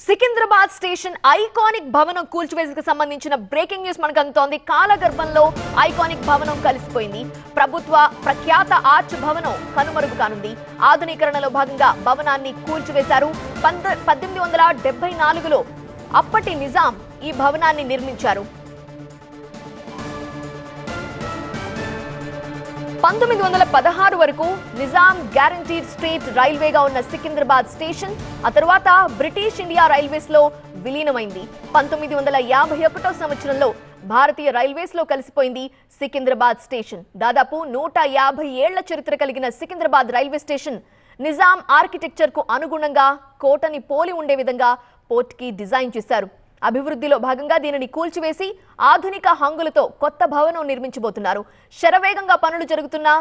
Secunderabad station iconic భవనం కూల్చివేతకు సంబంధించిన breaking news మనకు అందుతోంది. కాలగర్భంలో ఐకానిక్ భవనం కలిసిపోయింది. ప్రభుత్వ ప్రఖ్యాత ఆర్చ్ భవనం కనుమరుగు కానుంది. ఆధునీకరణలో భాగంగా భవనాన్ని కూల్చివేశారు. 1874లో అప్పటి నిజాం ఈ భవనాన్ని నిర్మించారు. 1916 వరకు నిజాం గ్యారంటీడ్ స్టేట్ రైల్వేగా ఉన్న సికింద్రాబాద్ స్టేషన్ ఆ తర్వాత బ్రిటిష్ ఇండియా రైల్వేస్ లో విలీనమైంది. 1951 సంవత్సరంలో భారతీయ రైల్వేస్ లో కలిసిపోయింది సికింద్రాబాద్ స్టేషన్. దాదాపు 150 ఏళ్ల చరిత్ర కలిగిన Secunderabad railway station Nizam architecture కు అనుగుణంగా కోటని పోలి ఉండే విధంగా పోర్ట్ కి డిజైన్ చేశారు. అభివృద్ధిలో భాగంగా దీనిని కూల్చివేసి ఆధునిక హంగులతో కొత్త భవనం నిర్మించబోతున్నారు. శరవేగంగా పనులు జరుగుతున్నా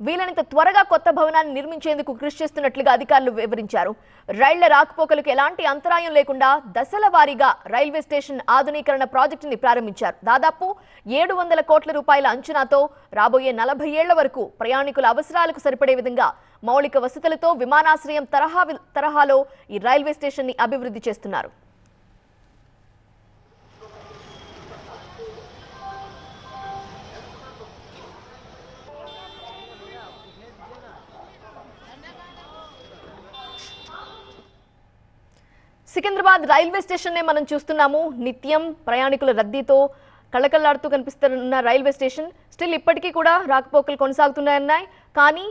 వీలైనంత త్వరగా కొత్త భవనాన్ని నిర్మించేందుకు కృషి చేస్తున్నట్లుగా అధికారులు వివరించారు. రైళ్ల రాకపోకలకు ఎలాంటి అంతరాయం లేకుండా దశల వారీగా రైల్వే స్టేషన్ ఆధునీకరణ ప్రాజెక్టుని ప్రారంభించారు. దాదాపు 700 కోట్ల రూపాయల అంచనాతో రాబోయే 40 ఏళ్ల వరకు ప్రయాణికుల అవసరాలకు సరిపడే విధంగా మౌలిక వసతులతో విమానాశ్రయం తరహాలో ఈ రైల్వే స్టేషన్ ని అభివృద్ధి చేస్తున్నారు. సికింద్రాబాద్ రైల్వే స్టేషన్ నే మనం చూస్తున్నాము. నిత్యం ప్రయాణికుల రద్దీతో కళకళలాడుతూ కనిపిస్తున్న రైల్వే స్టేషన్ స్టిల్ ఇప్పటికీ కూడా రాకపోకలు కొనసాగుతున్నాయన్నాయి. కానీ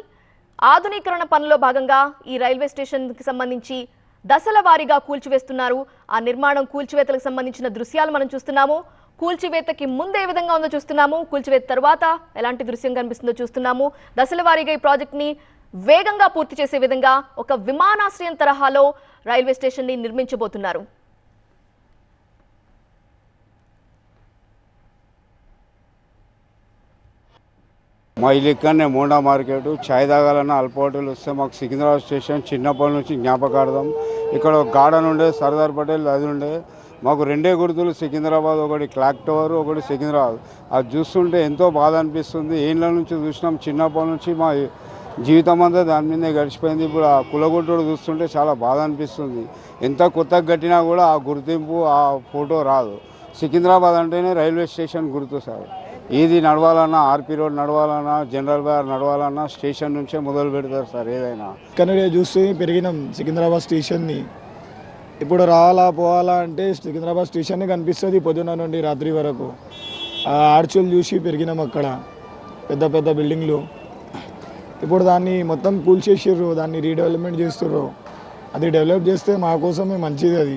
ఆధునీకరణ పనుల్లో భాగంగా ఈ రైల్వే స్టేషన్ కి సంబంధించి దశల వారీగా కూల్చివేస్తున్నారు. ఆ నిర్మాణం కూల్చివేతలకు సంబంధించిన దృశ్యాలు మనం చూస్తున్నాము. కూల్చివేతకి ముందు ఏ విధంగా ఉందో చూస్తున్నాము, కూల్చివేత తర్వాత ఎలాంటి దృశ్యం కనిపిస్తుందో చూస్తున్నాము. దశల వారీగా ఈ ప్రాజెక్ట్ ని వేగంగా పూర్తి చేసే విధంగా ఒక విమానాశ్రయం తరహాలో రైల్వే స్టేషన్ ని నిర్మించబోతున్నారు. మా ఇల్లు ఇక్కడనే మోండా మార్కెట్. చాయ్ తాగాలన్న అల్పాటలు వస్తే మాకు సికింద్రాబాద్ స్టేషన్ చిన్నప్పటి నుంచి జ్ఞాపకార్థం. ఇక్కడ ఒక గార్డెన్ ఉండే, సర్దార్ పటేల్ అది ఉండే. మాకు రెండే గుర్తులు, సికింద్రాబాద్, ఒకటి క్లాక్ టవర్, ఒకటి సికింద్రాబాద్. అది చూస్తుంటే ఎంతో బాధ అనిపిస్తుంది. ఏళ్ళ నుంచి చూసినాం, చిన్నప్పటి నుంచి మా జీవితం అంతా దాని మీదే గడిచిపోయింది. ఇప్పుడు ఆ కులగొట్టుడు చూస్తుంటే చాలా బాధ అనిపిస్తుంది. ఎంత కొత్తగా కట్టినా కూడా ఆ గుర్తింపు, ఆ ఫోటో రాదు. సికింద్రాబాద్ అంటేనే రైల్వే స్టేషన్ గుర్తు సార్. ఏది నడవాలన్నా, ఆర్పీ రోడ్ నడవాలన్నా, జనరల్ బజార్ నడవాలన్నా స్టేషన్ నుంచే మొదలు పెడతారు సార్ ఏదైనా. ఇక్కడ చూసి పెరిగినాం సికింద్రాబాద్ స్టేషన్ని. ఇప్పుడు రావాలా పోవాలా అంటే సికింద్రాబాద్ స్టేషన్నే కనిపిస్తుంది పొద్దున నుండి రాత్రి వరకు. ఆ ఆర్చులు చూసి పెరిగినాం. అక్కడ పెద్ద పెద్ద బిల్డింగ్లు. ఇప్పుడు దాన్ని మొత్తం కూల్చేసారు, దాన్ని రీడెవలప్మెంట్ చేస్తుర్రు. అది డెవలప్ చేస్తే మా కోసమే మంచిది. అది